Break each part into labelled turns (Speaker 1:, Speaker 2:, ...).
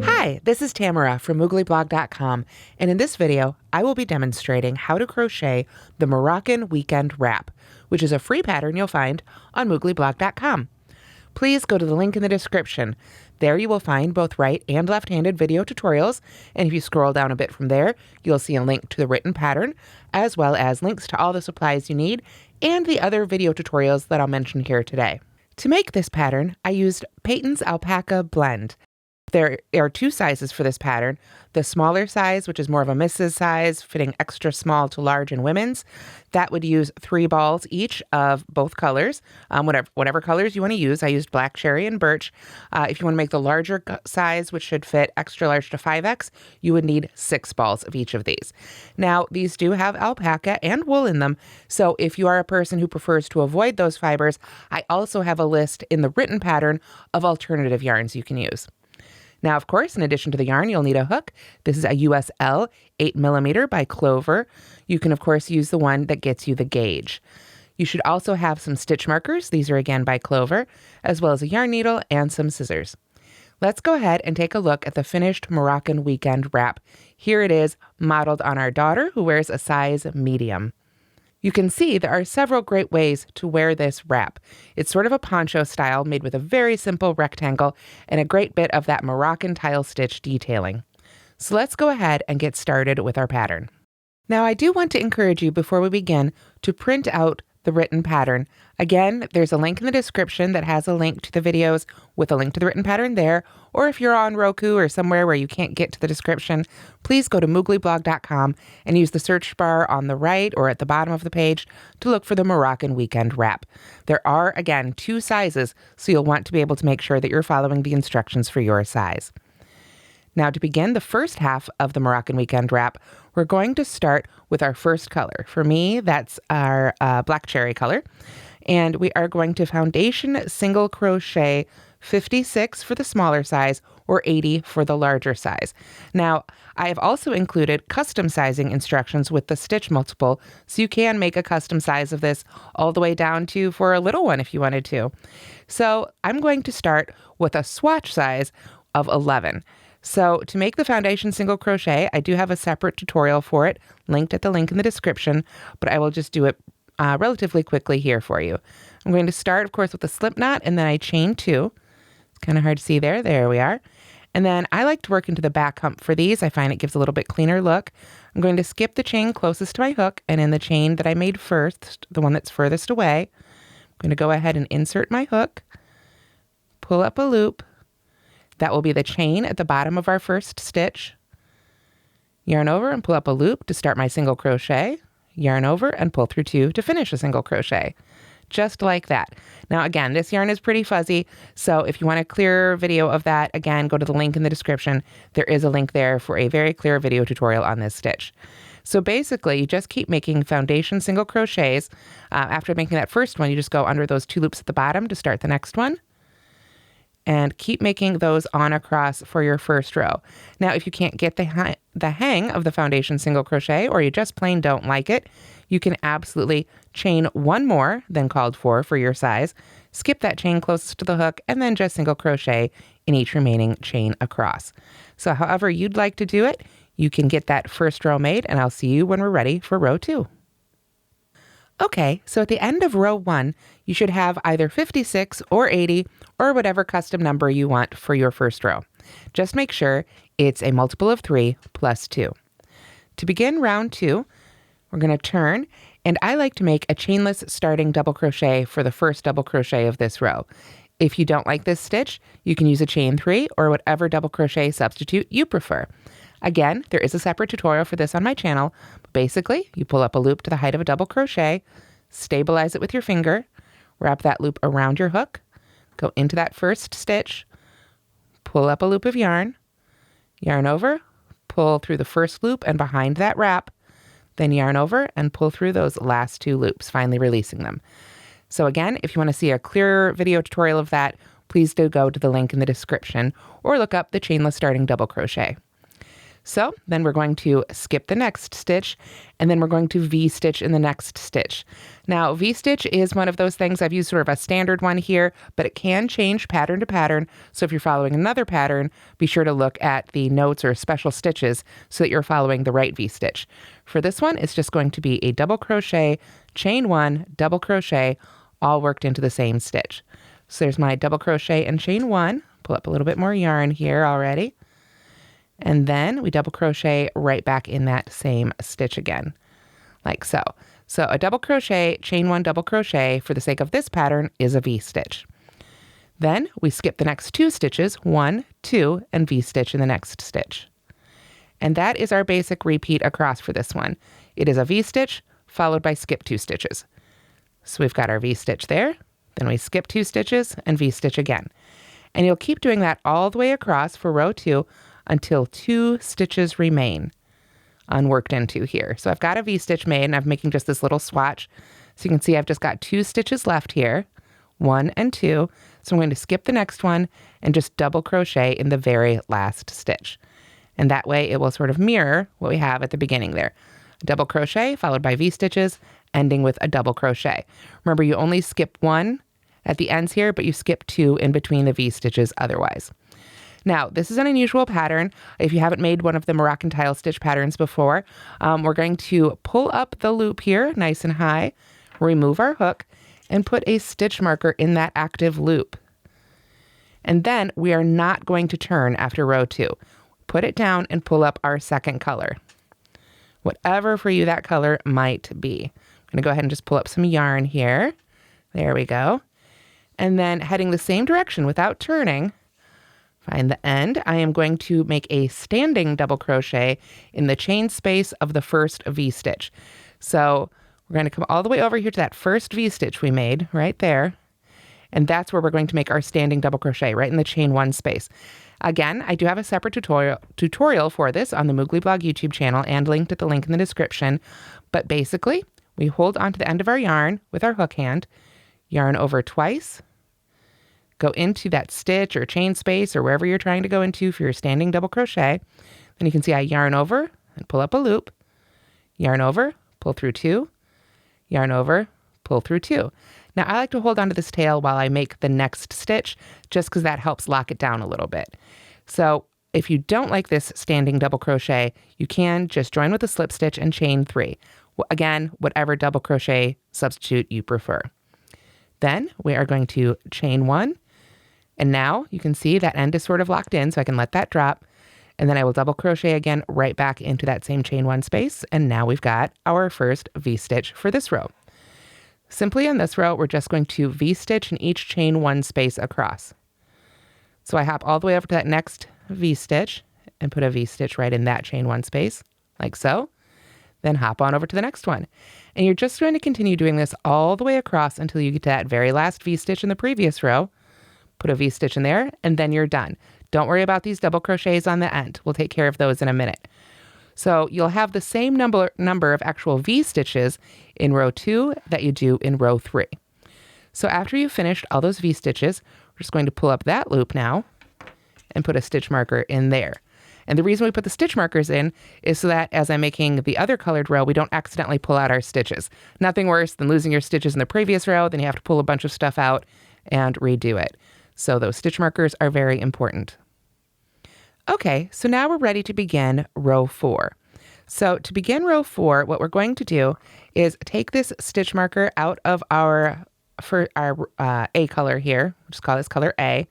Speaker 1: Hi, this is Tamara from mooglyblog.com, and in this video, I will be demonstrating how to crochet the Moroccan weekend wrap, which is a free pattern you'll find on mooglyblog.com. Please go to the link in the description. There you will find both right and left-handed video tutorials, and if you scroll down a bit from there, you'll see a link to the written pattern, as well as links to all the supplies you need and the other video tutorials that I'll mention here today. To make this pattern, I used Peyton's Alpaca Blend. There are two sizes for this pattern. The smaller size, which is more of a missus size, fitting extra small to large in women's, that would use 3 balls each of both colors, whatever colors you want to use. I used black cherry and birch. If you want to make the larger size, which should fit extra large to 5X, you would need 6 balls of each of these. Now, these do have alpaca and wool in them, so if you are a person who prefers to avoid those fibers, I also have a list in the written pattern of alternative yarns you can use. Now, of course, in addition to the yarn, you'll need a hook. This is a USL 8mm by Clover. You can, of course, use the one that gets you the gauge. You should also have some stitch markers. These are again by Clover, as well as a yarn needle and some scissors. Let's go ahead and take a look at the finished Moroccan weekend wrap. Here it is, modeled on our daughter, who wears a size medium. You can see there are several great ways to wear this wrap. It's sort of a poncho style made with a very simple rectangle and a great bit of that Moroccan tile stitch detailing. So let's go ahead and get started with our pattern. Now I do want to encourage you before we begin to print out the written pattern. Again, there's a link in the description that has a link to the videos with a link to the written pattern there, or if you're on Roku or somewhere where you can't get to the description, please go to mooglyblog.com and use the search bar on the right or at the bottom of the page to look for the Moroccan weekend wrap. There are, again, 2 sizes, so you'll want to be able to make sure that you're following the instructions for your size. Now, to begin the first half of the Moroccan weekend wrap, we're going to start with our first color. For me, that's our black cherry color. And we are going to foundation single crochet 56 for the smaller size or 80 for the larger size. Now, I have also included custom sizing instructions with the stitch multiple, so you can make a custom size of this all the way down to for a little one if you wanted to. So I'm going to start with a swatch size of 11. So to make the foundation single crochet, I do have a separate tutorial for it, linked at the link in the description, but I will just do it relatively quickly here for you. I'm going to start, of course, with a slip knot, and then I chain 2. It's kind of hard to see there. There we are. And then I like to work into the back hump for these. I find it gives a little bit cleaner look. I'm going to skip the chain closest to my hook, and in the chain that I made first, the one that's furthest away, I'm going to go ahead and insert my hook, pull up a loop. That will be the chain at the bottom of our first stitch. Yarn over and pull up a loop to start my single crochet. Yarn over and pull through 2 to finish a single crochet. Just like that. Now again, this yarn is pretty fuzzy, so if you want a clearer video of that, again, go to the link in the description. There is a link there for a very clear video tutorial on this stitch. So basically, you just keep making foundation single crochets. After making that first one, you just go under those 2 loops at the bottom to start the next one. And keep making those on across for your first row. Now, if you can't get the hang of the foundation single crochet, or you just plain don't like it, you can absolutely chain 1 more than called for your size, skip that chain closest to the hook, and then just single crochet in each remaining chain across. So however you'd like to do it, you can get that first row made, and I'll see you when we're ready for row 2. Okay, so at the end of row 1, you should have either 56 or 80 or whatever custom number you want for your first row. Just make sure it's a multiple of 3 plus 2. To begin round 2, we're going to turn, and I like to make a chainless starting double crochet for the first double crochet of this row. If you don't like this stitch, you can use a chain 3 or whatever double crochet substitute you prefer. Again, there is a separate tutorial for this on my channel. Basically, you pull up a loop to the height of a double crochet, stabilize it with your finger, wrap that loop around your hook, go into that first stitch, pull up a loop of yarn, yarn over, pull through the first loop and behind that wrap, then yarn over and pull through those last 2 loops, finally releasing them. So again, if you want to see a clearer video tutorial of that, please do go to the link in the description or look up the chainless starting double crochet. So then we're going to skip the next stitch, and then we're going to V-stitch in the next stitch. Now, V-stitch is one of those things, I've used sort of a standard one here, but it can change pattern to pattern. So if you're following another pattern, be sure to look at the notes or special stitches so that you're following the right V-stitch. For this one, it's just going to be a double crochet, chain 1, double crochet, all worked into the same stitch. So there's my double crochet and chain 1. Pull up a little bit more yarn here already. And then we double crochet right back in that same stitch again, like so. So a double crochet, chain 1, double crochet, for the sake of this pattern, is a V-stitch. Then we skip the next 2 stitches, 1, 2, and V-stitch in the next stitch. And that is our basic repeat across for this one. It is a V-stitch followed by skip 2 stitches. So we've got our V-stitch there, then we skip 2 stitches and V-stitch again. And you'll keep doing that all the way across for row 2 until 2 stitches remain unworked into here. So I've got a V-stitch made, and I'm making just this little swatch. So you can see I've just got 2 stitches left here, 1 and 2. So I'm going to skip the next one and just double crochet in the very last stitch. And that way it will sort of mirror what we have at the beginning there. Double crochet followed by V-stitches, ending with a double crochet. Remember, you only skip 1 at the ends here, but you skip 2 in between the V-stitches otherwise. Now, this is an unusual pattern. If you haven't made one of the Moroccan tile stitch patterns before, we're going to pull up the loop here nice and high, remove our hook, and put a stitch marker in that active loop. And then we are not going to turn after row 2. Put it down and pull up our second color, whatever for you that color might be. I'm going to go ahead and just pull up some yarn here. There we go. And then heading the same direction without turning, find the end. I am going to make a standing double crochet in the chain space of the first V-stitch. So we're going to come all the way over here to that first V-stitch we made right there. And that's where we're going to make our standing double crochet, right in the chain 1 space. Again, I do have a separate tutorial for this on the Moogly Blog YouTube channel and linked at the link in the description. But basically, we hold onto the end of our yarn with our hook hand, yarn over twice, go into that stitch or chain space or wherever you're trying to go into for your standing double crochet. Then you can see I yarn over and pull up a loop, yarn over, pull through 2, yarn over, pull through 2. Now I like to hold onto this tail while I make the next stitch, just because that helps lock it down a little bit. So if you don't like this standing double crochet, you can just join with a slip stitch and chain 3. Again, whatever double crochet substitute you prefer. Then we are going to chain 1. And now you can see that end is sort of locked in, so I can let that drop. And then I will double crochet again right back into that same chain 1 space. And now we've got our first V-stitch for this row. Simply on this row, we're just going to V-stitch in each chain 1 space across. So I hop all the way over to that next V-stitch and put a V-stitch right in that chain 1 space, like so. Then hop on over to the next one. And you're just going to continue doing this all the way across until you get to that very last V-stitch in the previous row. Put a V-stitch in there, and then you're done. Don't worry about these double crochets on the end. We'll take care of those in a minute. So you'll have the same number of actual V-stitches in row 2 that you do in row 3. So after you've finished all those V-stitches, we're just going to pull up that loop now and put a stitch marker in there. And the reason we put the stitch markers in is so that as I'm making the other colored row, we don't accidentally pull out our stitches. Nothing worse than losing your stitches in the previous row, then you have to pull a bunch of stuff out and redo it. So those stitch markers are very important. Okay, so now we're ready to begin row 4. So to begin row 4, what we're going to do is take this stitch marker out of our A color here, we'll just call this color A,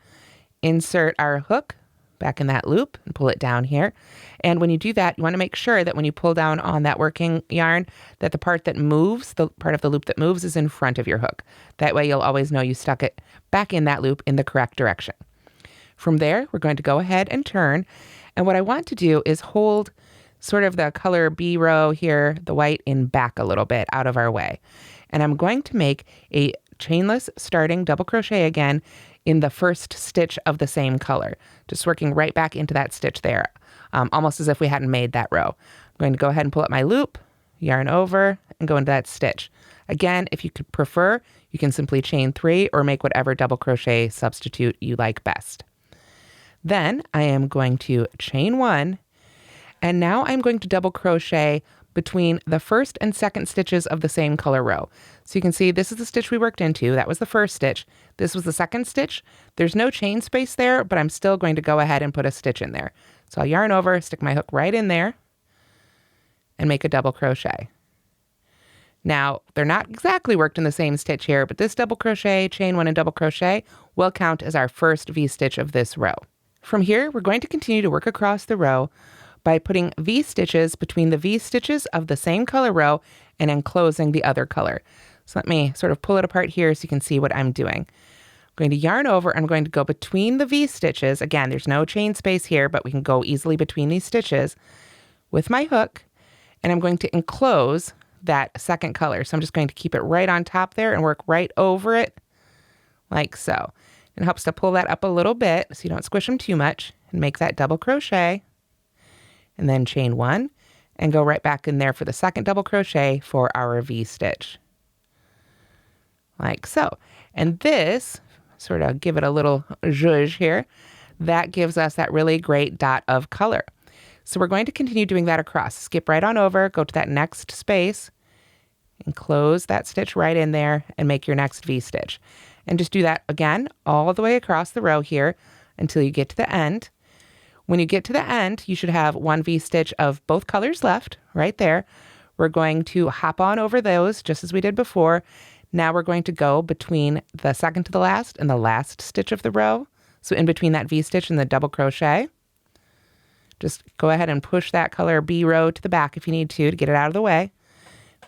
Speaker 1: insert our hook back in that loop and pull it down here. And when you do that, you want to make sure that when you pull down on that working yarn, that the part that moves, the part of the loop that moves, is in front of your hook. That way you'll always know you stuck it back in that loop in the correct direction. From there, we're going to go ahead and turn. And what I want to do is hold sort of the color B row here, the white, in back a little bit out of our way. And I'm going to make a chainless starting double crochet again in the first stitch of the same color, just working right back into that stitch there, almost as if we hadn't made that row. I'm going to go ahead and pull up my loop, yarn over, and go into that stitch. Again, if you could prefer, you can simply chain 3 or make whatever double crochet substitute you like best. Then I am going to chain 1, And now I'm going to double crochet between the first and second stitches of the same color row. So you can see this is the stitch we worked into. That was the first stitch. This was the second stitch. There's no chain space there, but I'm still going to go ahead and put a stitch in there. So I'll yarn over, stick my hook right in there, and make a double crochet. Now, they're not exactly worked in the same stitch here, but this double crochet, chain one, and double crochet will count as our first V-stitch of this row. From here, we're going to continue to work across the row by putting V-stitches between the V-stitches of the same color row and enclosing the other color. So let me sort of pull it apart here so you can see what I'm doing. I'm going to yarn over. I'm going to go between the V-stitches. Again, there's no chain space here, but we can go easily between these stitches with my hook, and I'm going to enclose that second color. So I'm just going to keep it right on top there and work right over it like so. It helps to pull that up a little bit so you don't squish them too much, and make that double crochet, and then chain one and go right back in there for the second double crochet for our V-stitch like so. And this, sort of give it a little zhuzh here, that gives us that really great dot of color. So we're going to continue doing that across. Skip right on over, go to that next space, and close that stitch right in there and make your next V-stitch. And just do that again all the way across the row here until you get to the end. When you get to the end, you should have one V-stitch of both colors left right there. We're going to hop on over those just as we did before. Now we're going to go between the second to the last and the last stitch of the row. So in between that V-stitch and the double crochet. Just go ahead and push that color B row to the back if you need to get it out of the way.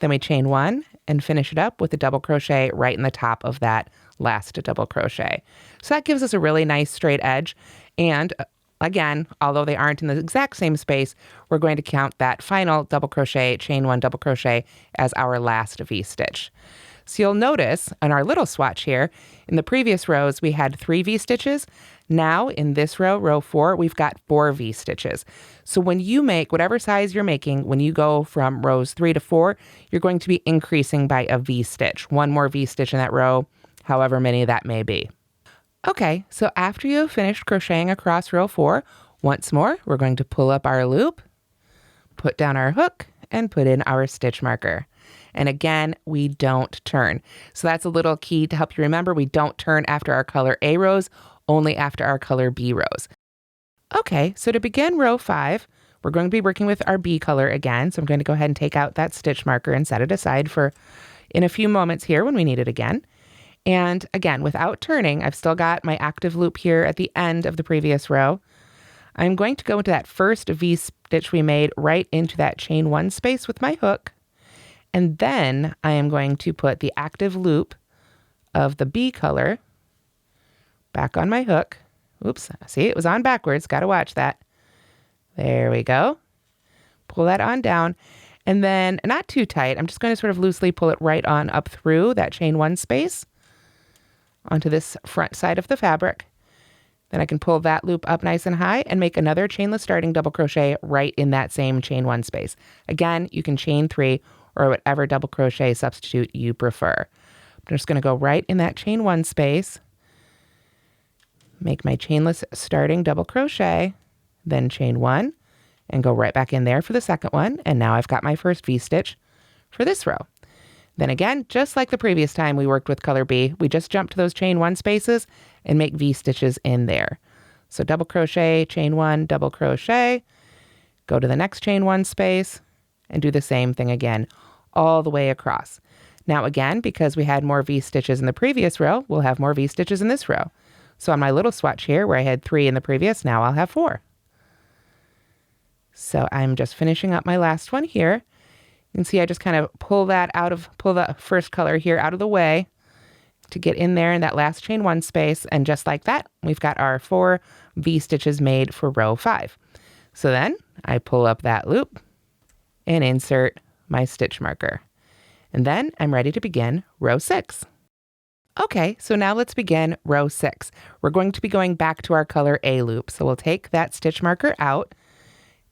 Speaker 1: Then we chain one and finish it up with a double crochet right in the top of that last double crochet. So that gives us a really nice straight edge. And again, although they aren't in the exact same space, we're going to count that final double crochet, chain one, double crochet as our last V-stitch. So you'll notice on our little swatch here, in the previous rows, we had 3 V-stitches. Now in this row, row 4, we've got 4 V-stitches. So when you make whatever size you're making, when you go from rows 3 to 4, you're going to be increasing by a V-stitch, one more V-stitch in that row, however many that may be. Okay, so after you've finished crocheting across row 4, once more, we're going to pull up our loop, put down our hook, and put in our stitch marker. And again, we don't turn. So that's a little key to help you remember. We don't turn after our color A rows, only after our color B rows. Okay, so to begin row 5, we're going to be working with our B color again. So I'm going to go ahead and take out that stitch marker and set it aside for in a few moments here when we need it again. And again, without turning, I've still got my active loop here at the end of the previous row. I'm going to go into that first V-stitch we made right into that chain one space with my hook. And then I am going to put the active loop of the B color back on my hook. Oops, see, it was on backwards. Got to watch that. There we go. Pull that on down. And then, not too tight, I'm just going to sort of loosely pull it right on up through that chain one space onto this front side of the fabric. Then I can pull that loop up nice and high and make another chainless starting double crochet right in that same chain one space. Again, you can chain 3 or whatever double crochet substitute you prefer. I'm just going to go right in that chain one space, make my chainless starting double crochet, then chain 1, and go right back in there for the second one. And now I've got my first V-stitch for this row. Then again, just like the previous time we worked with color B, we just jump to those chain 1 spaces and make V-stitches in there. So double crochet, chain 1, double crochet, go to the next chain 1 space, and do the same thing again all the way across. Now again, because we had more V-stitches in the previous row, we'll have more V-stitches in this row. So on my little swatch here, where I had 3 in the previous, now I'll have 4. So I'm just finishing up my last one here. You can see I just kind of pull the first color here out of the way to get in there in that last chain 1 space. And just like that, we've got our 4 V-stitches made for row 5. So then I pull up that loop and insert my stitch marker. And then I'm ready to begin row 6. Okay, so now let's begin row 6. We're going to be going back to our color A loop. So we'll take that stitch marker out,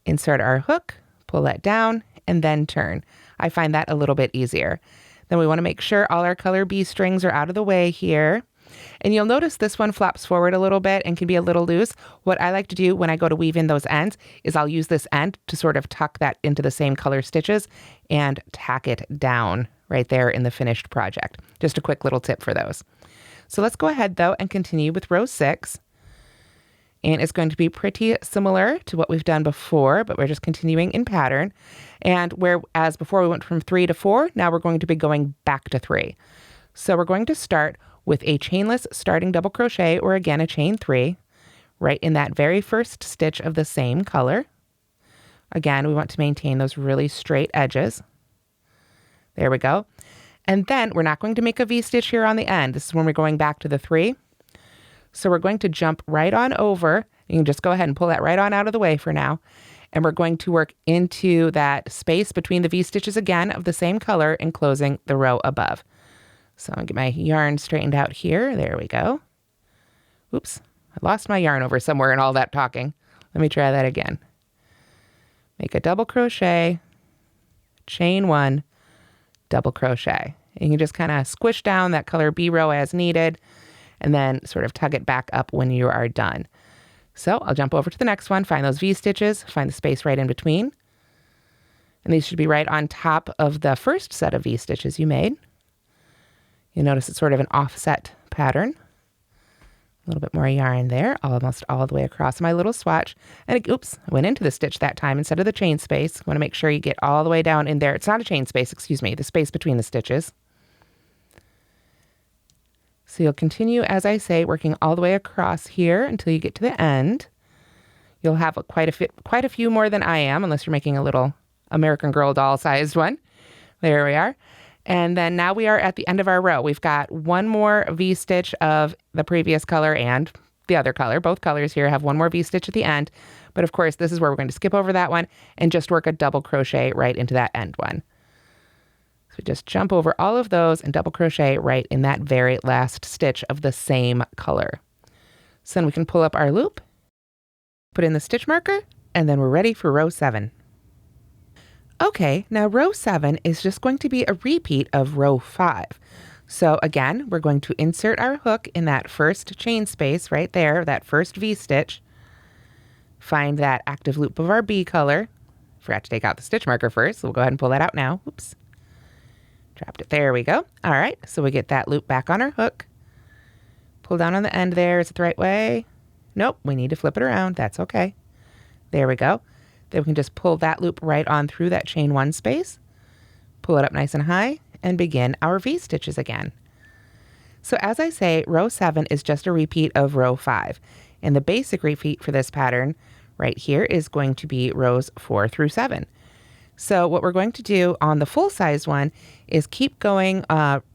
Speaker 1: insert our hook, pull that down, and then turn. I find that a little bit easier. Then we want to make sure all our color B strings are out of the way here. And you'll notice this one flops forward a little bit and can be a little loose. What I like to do when I go to weave in those ends is I'll use this end to sort of tuck that into the same color stitches and tack it down right there in the finished project. Just a quick little tip for those. So let's go ahead though and continue with row 6. And it's going to be pretty similar to what we've done before, but we're just continuing in pattern. And whereas before we went from 3 to 4, now we're going to be going back to 3. So we're going to start with a chainless starting double crochet, or again a chain 3, right in that very first stitch of the same color. Again, we want to maintain those really straight edges. There we go. And then we're not going to make a V-stitch here on the end. This is when we're going back to the 3. So we're going to jump right on over. You can just go ahead and pull that right on out of the way for now. And we're going to work into that space between the V-stitches again of the same color, enclosing the row above. So I'm going to get my yarn straightened out here. There we go. Oops, I lost my yarn over somewhere in all that talking. Let me try that again. Make a double crochet, chain 1, double crochet. And you can just kind of squish down that color B row as needed, and then sort of tug it back up when you are done. So I'll jump over to the next one, find those V-stitches, find the space right in between. And these should be right on top of the first set of V-stitches you made. You notice it's sort of an offset pattern. A little bit more yarn there, almost all the way across my little swatch. And oops, I went into the stitch that time instead of the chain space. You want to make sure you get all the way down in there. It's not a chain space, excuse me, the space between the stitches. So you'll continue, as I say, working all the way across here until you get to the end. You'll have quite a few more than I am, unless you're making a little American Girl doll-sized one. There we are. And then now we are at the end of our row. We've got one more V-stitch of the previous color and the other color. Both colors here have one more V-stitch at the end. But of course, this is where we're going to skip over that one and just work a double crochet right into that end one. So just jump over all of those and double crochet right in that very last stitch of the same color. So then we can pull up our loop, put in the stitch marker, and then we're ready for row 7. Okay, now row 7 is just going to be a repeat of row 5. So again, we're going to insert our hook in that first chain space right there, that first V-stitch. Find that active loop of our B color. Forgot to take out the stitch marker first, so we'll go ahead and pull that out now. Oops. Dropped it. There we go. All right, so we get that loop back on our hook. Pull down on the end there. Is it the right way? Nope, we need to flip it around. That's okay. There we go. Then we can just pull that loop right on through that chain 1 space, pull it up nice and high, and begin our V-stitches again. So as I say, row 7 is just a repeat of row 5. And the basic repeat for this pattern right here is going to be rows 4 through 7. So what we're going to do on the full-size one is keep going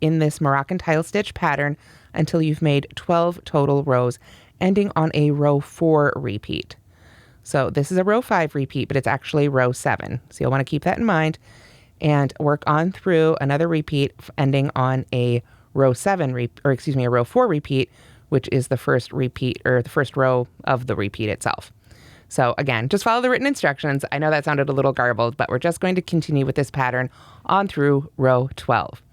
Speaker 1: in this Moroccan tile stitch pattern until you've made 12 total rows, ending on a row 4 repeat. So this is a row 5 repeat, but it's actually row 7. So you'll want to keep that in mind and work on through another repeat ending on a row 7 a row 4 repeat, which is the first repeat or the first row of the repeat itself. So again, just follow the written instructions. I know that sounded a little garbled, but we're just going to continue with this pattern on through row 12.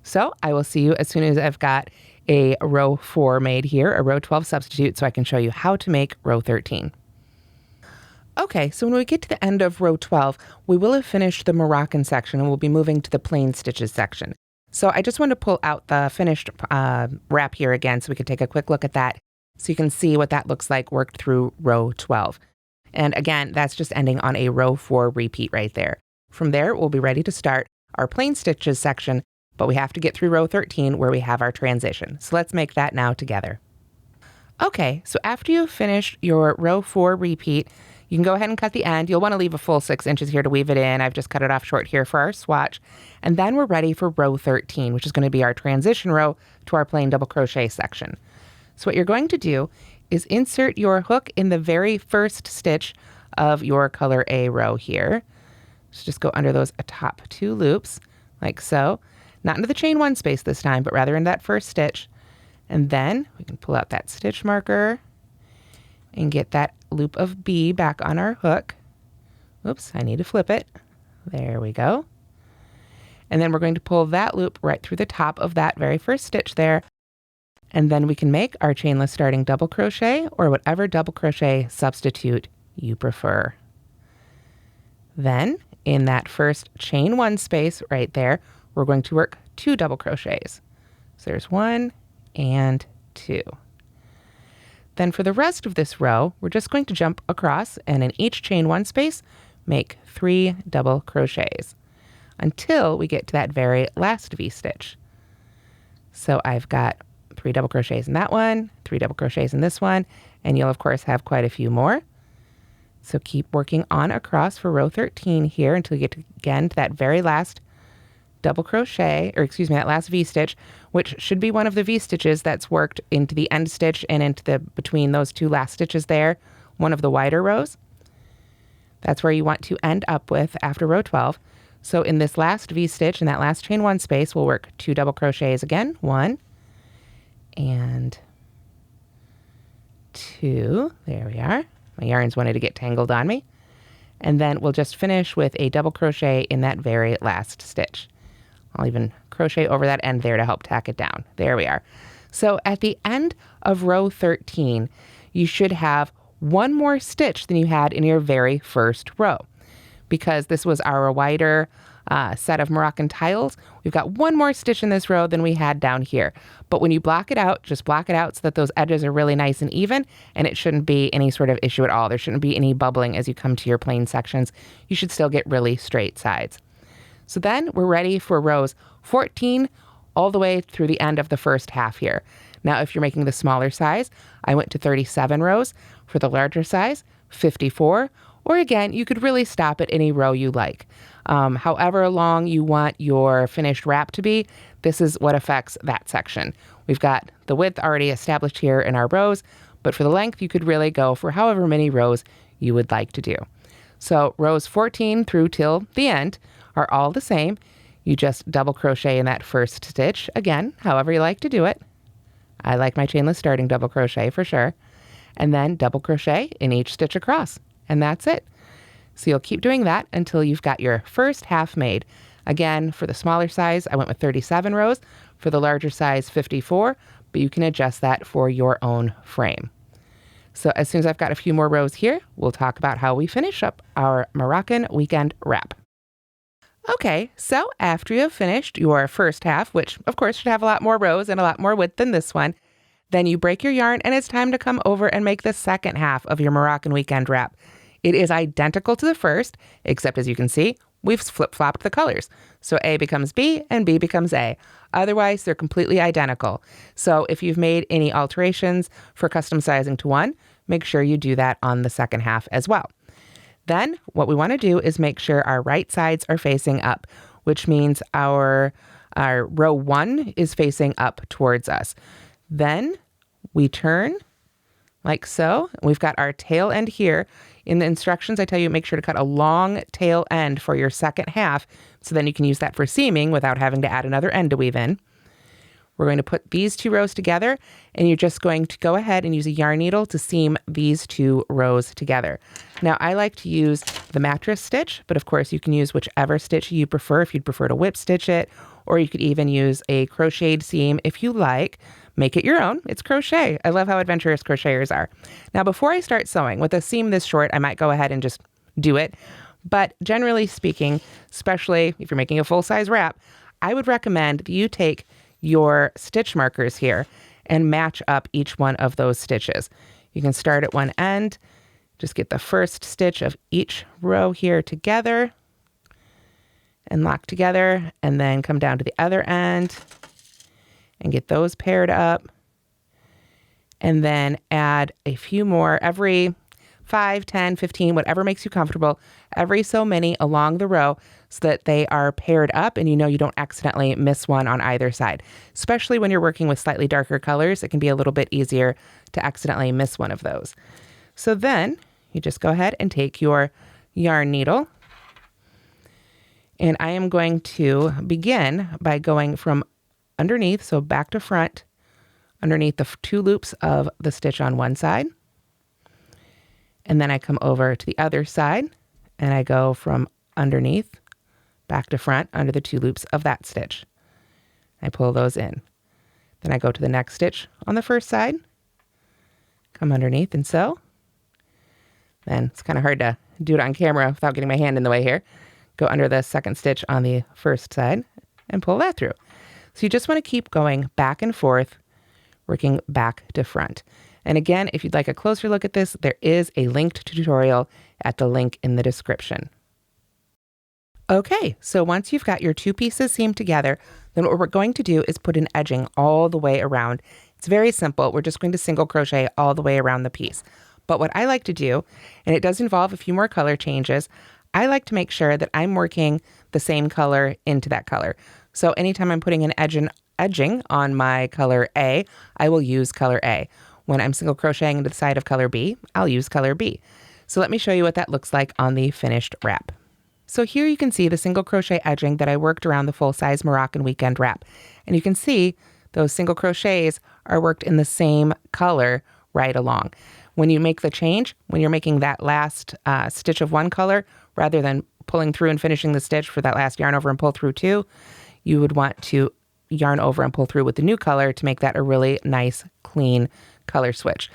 Speaker 1: So I will see you as soon as I've got a row 4 made here, a row 12 substitute, so I can show you how to make row 13. Okay, so when we get to the end of row 12, we will have finished the Moroccan section and we'll be moving to the plain stitches section. So I just want to pull out the finished wrap here again so we can take a quick look at that so you can see what that looks like worked through row 12. And again, that's just ending on a row 4 repeat right there. From there, we'll be ready to start our plain stitches section, but we have to get through row 13 where we have our transition. So let's make that now together. Okay, so after you've finished your row 4 repeat, you can go ahead and cut the end. You'll want to leave a full 6 inches here to weave it in. I've just cut it off short here for our swatch. And then we're ready for row 13, which is going to be our transition row to our plain double crochet section. So what you're going to do is insert your hook in the very first stitch of your color A row here. So just go under those top 2 loops, like so. Not into the chain 1 space this time, but rather in that first stitch. And then we can pull out that stitch marker and get that loop of B back on our hook. Oops, I need to flip it. There we go. And then we're going to pull that loop right through the top of that very first stitch there And then we can make our chainless starting double crochet or whatever double crochet substitute you prefer. Then in that first chain 1 space right there, we're going to work 2 double crochets. So there's 1 and 2. Then for the rest of this row, we're just going to jump across and in each chain 1 space, make 3 double crochets until we get to that very last V-stitch. So I've got 3 double crochets in that one, 3 double crochets in this one, and you'll of course have quite a few more. So keep working on across for row 13 here until you get again to that very last double crochet, or excuse me, that last V-stitch, which should be one of the V-stitches that's worked into the end stitch and into the between those 2 last stitches there, one of the wider rows. That's where you want to end up with after row 12. So in this last V-stitch, in that last chain 1 space, we'll work 2 double crochets again, 1 and 2. There we are. My yarns wanted to get tangled on me. And then we'll just finish with a double crochet in that very last stitch. I'll even crochet over that end there to help tack it down. There we are. So at the end of row 13, you should have 1 more stitch than you had in your very first row. Because this was our wider set of Moroccan tiles, we've got 1 more stitch in this row than we had down here. But when you block it out, just block it out so that those edges are really nice and even, and it shouldn't be any sort of issue at all. There shouldn't be any bubbling as you come to your plain sections. You should still get really straight sides. So then we're ready for rows 14 all the way through the end of the first half here. Now, if you're making the smaller size, I went to 37 rows. For the larger size, 54. Or again, you could really stop at any row you like. However long you want your finished wrap to be, this is what affects that section. We've got the width already established here in our rows, but for the length, you could really go for however many rows you would like to do. So rows 14 through till the end are all the same. You just double crochet in that first stitch, again, however you like to do it. I like my chainless starting double crochet for sure. And then double crochet in each stitch across. And that's it. So you'll keep doing that until you've got your first half made. Again, for the smaller size, I went with 37 rows. For the larger size, 54, but you can adjust that for your own frame. So as soon as I've got a few more rows here, we'll talk about how we finish up our Moroccan weekend wrap. Okay, so after you have finished your first half, which of course should have a lot more rows and a lot more width than this one, then you break your yarn and it's time to come over and make the second half of your Moroccan weekend wrap. It is identical to the first, except as you can see, we've flip-flopped the colors. So A becomes B and B becomes A. Otherwise, they're completely identical. So if you've made any alterations for custom sizing to one, make sure you do that on the second half as well. Then what we want to do is make sure our right sides are facing up, which means our row 1 is facing up towards us. Then we turn like so. We've got our tail end here. In the instructions, I tell you make sure to cut a long tail end for your second half, so then you can use that for seaming without having to add another end to weave in. We're going to put these 2 rows together, and you're just going to go ahead and use a yarn needle to seam these 2 rows together. Now, I like to use the mattress stitch, but of course you can use whichever stitch you prefer. If you'd prefer to whip stitch it, or you could even use a crocheted seam if you like. Make it your own. It's crochet. I love how adventurous crocheters are. Now, before I start sewing, with a seam this short, I might go ahead and just do it. But generally speaking, especially if you're making a full-size wrap, I would recommend that you take your stitch markers here and match up each one of those stitches. You can start at one end, just get the first stitch of each row here together and lock together, and then come down to the other end and get those paired up, and then add a few more every 5, 10, 15, whatever makes you comfortable, every so many along the row so that they are paired up and you know you don't accidentally miss one on either side. Especially when you're working with slightly darker colors, it can be a little bit easier to accidentally miss one of those. So then you just go ahead and take your yarn needle, and I am going to begin by going from underneath, so back to front, underneath the 2 loops of the stitch on one side. And then I come over to the other side and I go from underneath back to front under the 2 loops of that stitch. I pull those in. Then I go to the next stitch on the first side, come underneath and sew. Then it's kind of hard to do it on camera without getting my hand in the way here. Go under the second stitch on the first side and pull that through. So you just want to keep going back and forth, working back to front. And again, if you'd like a closer look at this, there is a linked tutorial at the link in the description. Okay, so once you've got your two pieces seamed together, then what we're going to do is put an edging all the way around. It's very simple. We're just going to single crochet all the way around the piece. But what I like to do, and it does involve a few more color changes, I like to make sure that I'm working the same color into that color. So anytime I'm putting an edging on my color A, I will use color A. When I'm single crocheting into the side of color B, I'll use color B. So let me show you what that looks like on the finished wrap. So here you can see the single crochet edging that I worked around the full-size Moroccan weekend wrap. And you can see those single crochets are worked in the same color right along. When you make the change, when you're making that last stitch of one color, rather than pulling through and finishing the stitch for that last yarn over and pull through two, you would want to yarn over and pull through with the new color to make that a really nice, clean color switch.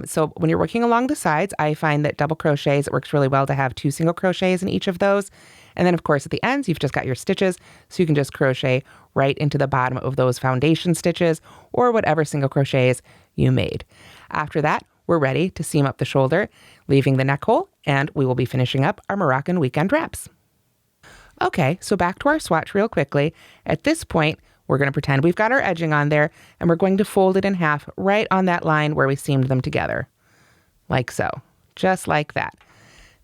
Speaker 1: So when you're working along the sides, I find that double crochets, it works really well to have 2 single crochets in each of those. And then of course at the ends, you've just got your stitches, so you can just crochet right into the bottom of those foundation stitches or whatever single crochets you made. After that, we're ready to seam up the shoulder, leaving the neck hole, and we will be finishing up our Moroccan weekend wraps. Okay, so back to our swatch real quickly. At this point, we're going to pretend we've got our edging on there, and we're going to fold it in half right on that line where we seamed them together. Like so, just like that.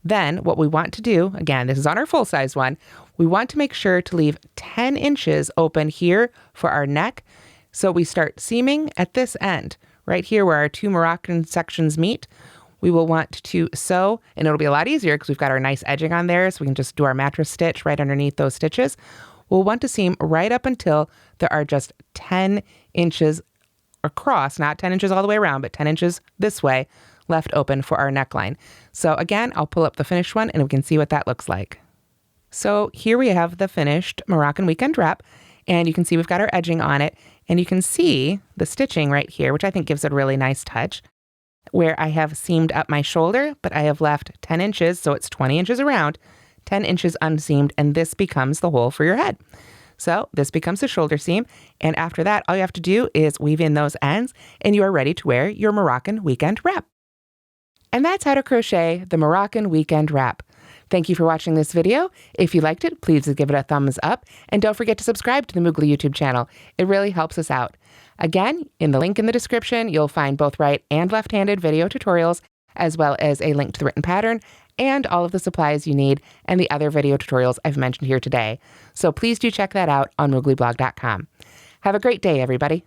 Speaker 1: Then what we want to do, again, this is on our full-size one, we want to make sure to leave 10 inches open here for our neck. So we start seaming at this end, right here where our 2 Moroccan sections meet. We will want to sew, and it'll be a lot easier because we've got our nice edging on there, so we can just do our mattress stitch right underneath those stitches. We'll want to seam right up until there are just 10 inches across, not 10 inches all the way around, but 10 inches this way left open for our neckline. So again, I'll pull up the finished one and we can see what that looks like. So here we have the finished Moroccan weekend wrap, and you can see we've got our edging on it, and you can see the stitching right here, which I think gives it a really nice touch, where I have seamed up my shoulder, but I have left 10 inches, so it's 20 inches around, 10 inches unseamed, and this becomes the hole for your head. So this becomes the shoulder seam, and after that, all you have to do is weave in those ends, and you are ready to wear your Moroccan weekend wrap. And that's how to crochet the Moroccan weekend wrap. Thank you for watching this video. If you liked it, please give it a thumbs up, and don't forget to subscribe to the Moogly YouTube channel. It really helps us out. Again, in the link in the description, you'll find both right and left-handed video tutorials, as well as a link to the written pattern and all of the supplies you need and the other video tutorials I've mentioned here today. So please do check that out on mooglyblog.com. Have a great day, everybody.